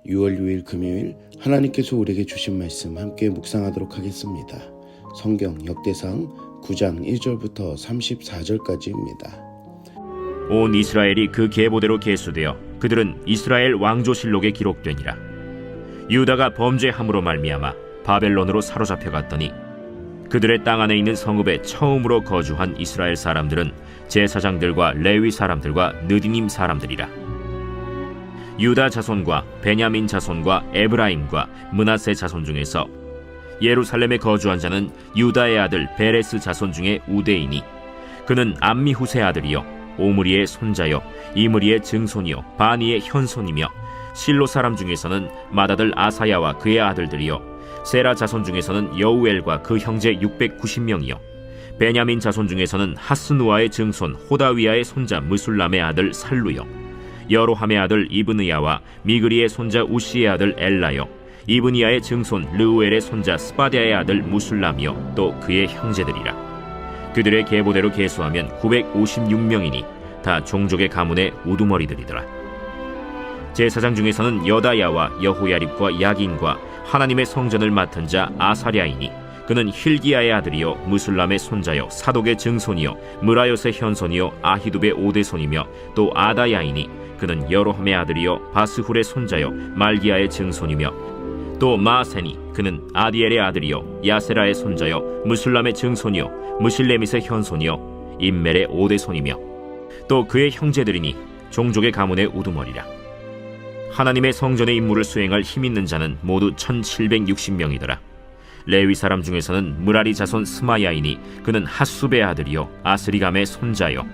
6월 6일 금요일 하나님께서 우리에게 주신 말씀 함께 묵상하도록 하겠습니다. 성경 역대상 9장 1절부터 34절까지입니다. 온 이스라엘이 그 계보대로 계수되어 그들은 이스라엘 왕조실록에 기록되니라. 유다가 범죄함으로 말미암아 바벨론으로 사로잡혀 갔더니 그들의 땅 안에 있는 성읍에 처음으로 거주한 이스라엘 사람들은 제사장들과 레위 사람들과 느디님 사람들이라. 유다 자손과 베냐민 자손과 에브라임과 므낫세 자손 중에서 예루살렘에 거주한 자는 유다의 아들 베레스 자손 중에 우대이니 그는 암미후세 아들이요 오므리의 손자요 이므리의 증손이요 바니의 현손이며 실로 사람 중에서는 맏아들 아사야와 그의 아들들이요 세라 자손 중에서는 여우엘과 그 형제 690명이요 베냐민 자손 중에서는 하스누아의 증손 호다위아의 손자 무술람의 아들 살루요 여로함의 아들 이브느야와 미그리의 손자 우시의 아들 엘라요 이브니야의 증손 르우엘의 손자 스바디아의 아들 무술람이요 또 그의 형제들이라. 그들의 계보대로 계수하면 956명이니 다 종족의 가문의 우두머리들이더라. 제사장 중에서는 여다야와 여호야립과 야긴과 하나님의 성전을 맡은 자 아사랴이니 그는 힐기야의 아들이요 무술람의 손자요 사독의 증손이요 무라요스의 현손이요 아히두베의 오대손이며 또 아다야이니 그는 여로함의 아들이요 바스훌의 손자요 말기야의 증손이며 또 마세니 그는 아디엘의 아들이요 야세라의 손자요 무술람의 증손이요 무실레밋의 현손이요 임멜의 오대손이며 또 그의 형제들이니 종족의 가문의 우두머리라. 하나님의 성전의 임무를 수행할 힘있는 자는 모두 1760명이더라. 레위 사람 중에서는 무라리 자손 스마야이니 그는 핫수베의 아들이요 아스리감의 손자요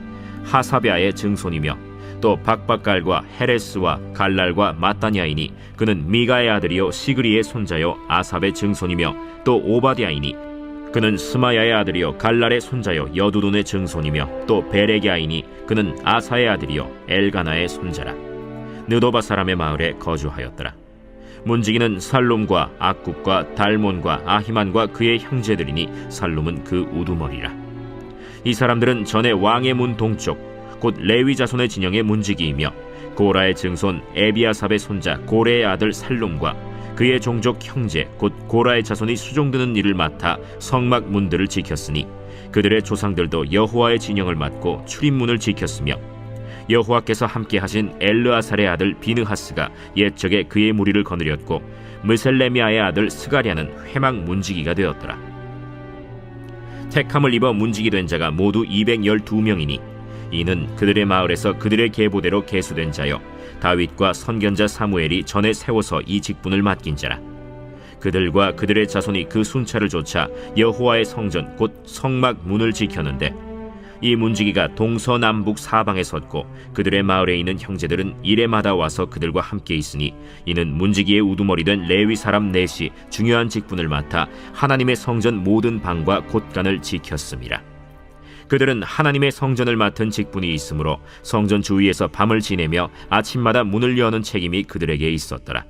하사베아의 증손이며 또 박박갈과 헤레스와 갈랄과 마따냐이니 그는 미가의 아들이요 시그리의 손자요 아삽의 증손이며 또 오바디아이니 그는 스마야의 아들이요 갈랄의 손자요 여두돈의 증손이며 또 베레게아이니 그는 아사의 아들이요 엘가나의 손자라. 느도바 사람의 마을에 거주하였더라. 문지기는 살룸과 악굽과 달몬과 아히만과 그의 형제들이니 살룸은 그 우두머리라. 이 사람들은 전에 왕의 문 동쪽 곧 레위 자손의 진영의 문지기이며 고라의 증손 에비아삽의 손자 고레의 아들 살룸과 그의 종족 형제 곧 고라의 자손이 수종드는 일을 맡아 성막 문들을 지켰으니 그들의 조상들도 여호와의 진영을 맡고 출입문을 지켰으며 여호와께서 함께 하신 엘르아살의 아들 비느하스가 옛적에 그의 무리를 거느렸고 무셀레미아의 아들 스가랴는 회막 문지기가 되었더라. 택함을 입어 문지기 된 자가 모두 212명이니 이는 그들의 마을에서 그들의 계보대로 계수된 자요 다윗과 선견자 사무엘이 전에 세워서 이 직분을 맡긴 자라. 그들과 그들의 자손이 그 순찰을 좇아 여호와의 성전 곧 성막 문을 지켰는데 이 문지기가 동서남북 사방에 섰고 그들의 마을에 있는 형제들은 이레마다 와서 그들과 함께 있으니 이는 문지기의 우두머리 된 레위 사람 넷이 중요한 직분을 맡아 하나님의 성전 모든 방과 곳간을 지켰음이라. 그들은 하나님의 성전을 맡은 직분이 있으므로 성전 주위에서 밤을 지내며 아침마다 문을 여는 책임이 그들에게 있었더라.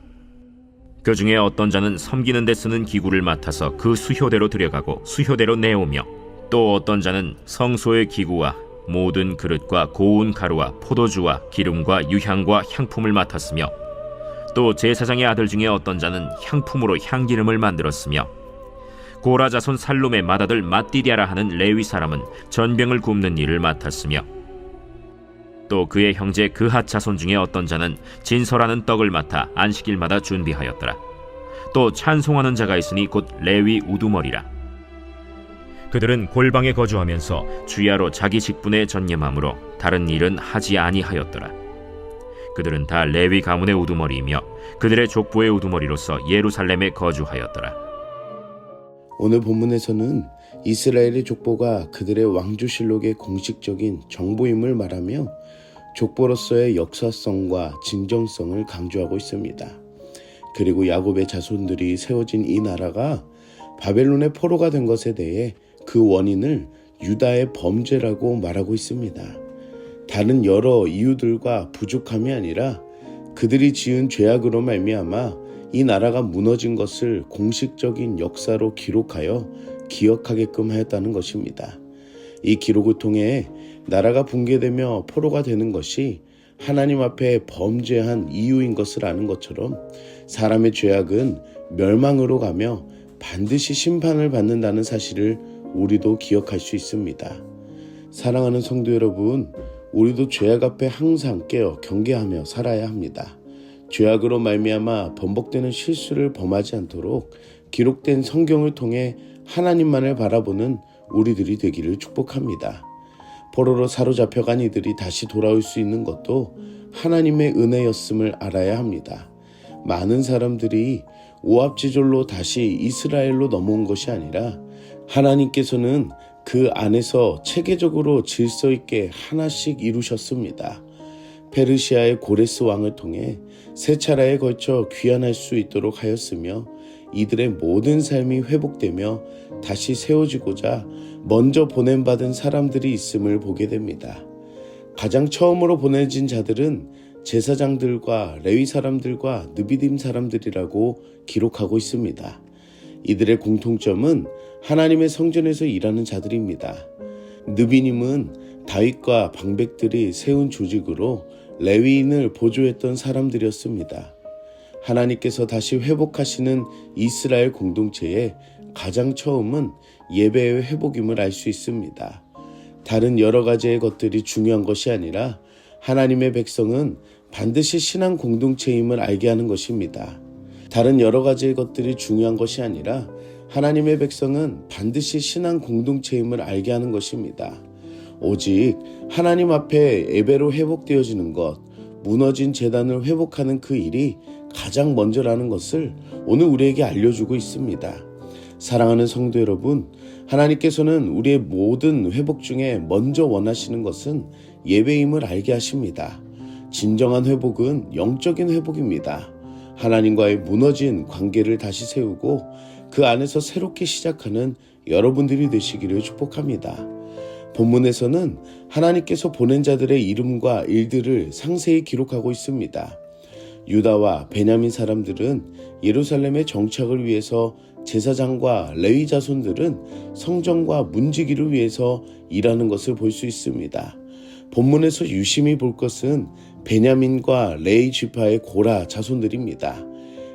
그 중에 어떤 자는 섬기는 데 쓰는 기구를 맡아서 그 수효대로 들여가고 수효대로 내오며 또 어떤 자는 성소의 기구와 모든 그릇과 고운 가루와 포도주와 기름과 유향과 향품을 맡았으며 또 제사장의 아들 중에 어떤 자는 향품으로 향기름을 만들었으며 고라 자손 살룸의 맏아들 mat디디아라 하는 레위 사람은 전병을 굽는 일을 맡았으며 또 그의 형제 그핫 자손 중에 어떤 자는 진설하는 떡을 맡아 안식일마다 준비하였더라. 또 찬송하는 자가 있으니 곧 레위 우두머리라. 그들은 골방에 거주하면서 주야로 자기 직분에 전념하므로 다른 일은 하지 아니하였더라. 그들은 다 레위 가문의 우두머리이며 그들의 족보의 우두머리로서 예루살렘에 거주하였더라. 오늘 본문에서는 이스라엘의 족보가 그들의 왕조실록의 공식적인 정보임을 말하며 족보로서의 역사성과 진정성을 강조하고 있습니다. 그리고 야곱의 자손들이 세워진 이 나라가 바벨론의 포로가 된 것에 대해 그 원인을 유다의 범죄라고 말하고 있습니다. 다른 여러 이유들과 부족함이 아니라 그들이 지은 죄악으로 말미암아 이 나라가 무너진 것을 공식적인 역사로 기록하여 기억하게끔 하였다는 것입니다. 이 기록을 통해 나라가 붕괴되며 포로가 되는 것이 하나님 앞에 범죄한 이유인 것을 아는 것처럼 사람의 죄악은 멸망으로 가며 반드시 심판을 받는다는 사실을 우리도 기억할 수 있습니다. 사랑하는 성도 여러분, 우리도 죄악 앞에 항상 깨어 경계하며 살아야 합니다. 죄악으로 말미암아 번복되는 실수를 범하지 않도록 기록된 성경을 통해 하나님만을 바라보는 우리들이 되기를 축복합니다. 포로로 사로잡혀간 이들이 다시 돌아올 수 있는 것도 하나님의 은혜였음을 알아야 합니다. 많은 사람들이 오합지졸로 다시 이스라엘로 넘어온 것이 아니라 하나님께서는 그 안에서 체계적으로 질서 있게 하나씩 이루셨습니다. 페르시아의 고레스 왕을 통해 세 차례에 걸쳐 귀환할 수 있도록 하였으며 이들의 모든 삶이 회복되며 다시 세워지고자 먼저 보냄받은 사람들이 있음을 보게 됩니다. 가장 처음으로 보내진 자들은 제사장들과 레위 사람들과 느비딤 사람들이라고 기록하고 있습니다. 이들의 공통점은 하나님의 성전에서 일하는 자들입니다. 느비님은 다윗과 방백들이 세운 조직으로 레위인을 보조했던 사람들이었습니다. 하나님께서 다시 회복하시는 이스라엘 공동체의 가장 처음은 예배의 회복임을 알 수 있습니다. 다른 여러 가지의 것들이 중요한 것이 아니라 하나님의 백성은 반드시 신앙 공동체임을 알게 하는 것입니다. 다른 여러 가지의 것들이 중요한 것이 아니라 하나님의 백성은 반드시 신앙 공동체임을 알게 하는 것입니다. 오직 하나님 앞에 예배로 회복되어지는 것, 무너진 제단을 회복하는 그 일이 가장 먼저라는 것을 오늘 우리에게 알려주고 있습니다. 사랑하는 성도 여러분, 하나님께서는 우리의 모든 회복 중에 먼저 원하시는 것은 예배임을 알게 하십니다. 진정한 회복은 영적인 회복입니다. 하나님과의 무너진 관계를 다시 세우고 그 안에서 새롭게 시작하는 여러분들이 되시기를 축복합니다. 본문에서는 하나님께서 보낸 자들의 이름과 일들을 상세히 기록하고 있습니다. 유다와 베냐민 사람들은 예루살렘의 정착을 위해서 제사장과 레위 자손들은 성전과 문지기를 위해서 일하는 것을 볼 수 있습니다. 본문에서 유심히 볼 것은 베냐민과 레위 지파의 고라 자손들입니다.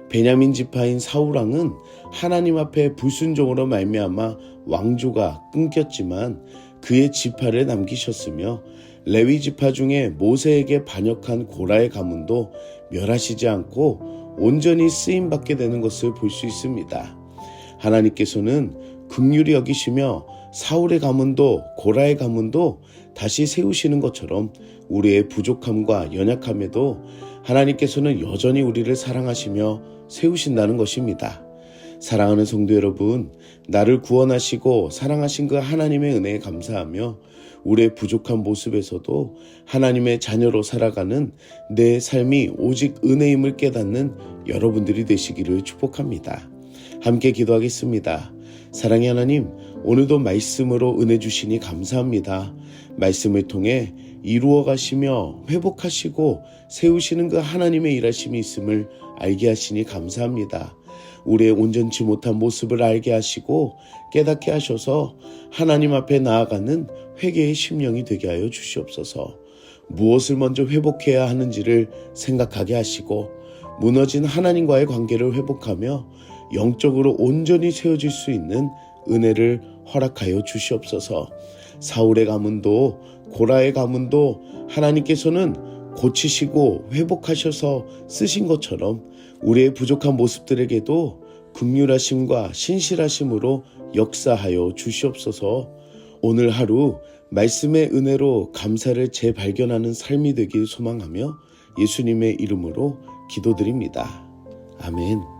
베냐민 지파인 사울왕은 하나님 앞에 불순종으로 말미암아 왕조가 끊겼지만 그의 지파를 남기셨으며 레위 지파 중에 모세에게 반역한 고라의 가문도 멸하시지 않고 온전히 쓰임받게 되는 것을 볼 수 있습니다. 하나님께서는 긍휼히 여기시며 사울의 가문도 고라의 가문도 다시 세우시는 것처럼 우리의 부족함과 연약함에도 하나님께서는 여전히 우리를 사랑하시며 세우신다는 것입니다. 사랑하는 성도 여러분, 나를 구원하시고 사랑하신 그 하나님의 은혜에 감사하며 우리의 부족한 모습에서도 하나님의 자녀로 살아가는 내 삶이 오직 은혜임을 깨닫는 여러분들이 되시기를 축복합니다. 함께 기도하겠습니다. 사랑의 하나님, 오늘도 말씀으로 은혜 주시니 감사합니다. 말씀을 통해 이루어 가시며 회복하시고 세우시는 그 하나님의 일하심이 있음을 알게 하시니 감사합니다. 우리의 온전치 못한 모습을 알게 하시고 깨닫게 하셔서 하나님 앞에 나아가는 회개의 심령이 되게 하여 주시옵소서. 무엇을 먼저 회복해야 하는지를 생각하게 하시고 무너진 하나님과의 관계를 회복하며 영적으로 온전히 세워질 수 있는 은혜를 허락하여 주시옵소서. 사울의 가문도 고라의 가문도 하나님께서는 고치시고 회복하셔서 쓰신 것처럼 우리의 부족한 모습들에게도 긍휼하심과 신실하심으로 역사하여 주시옵소서. 오늘 하루 말씀의 은혜로 감사를 재발견하는 삶이 되길 소망하며 예수님의 이름으로 기도드립니다. 아멘.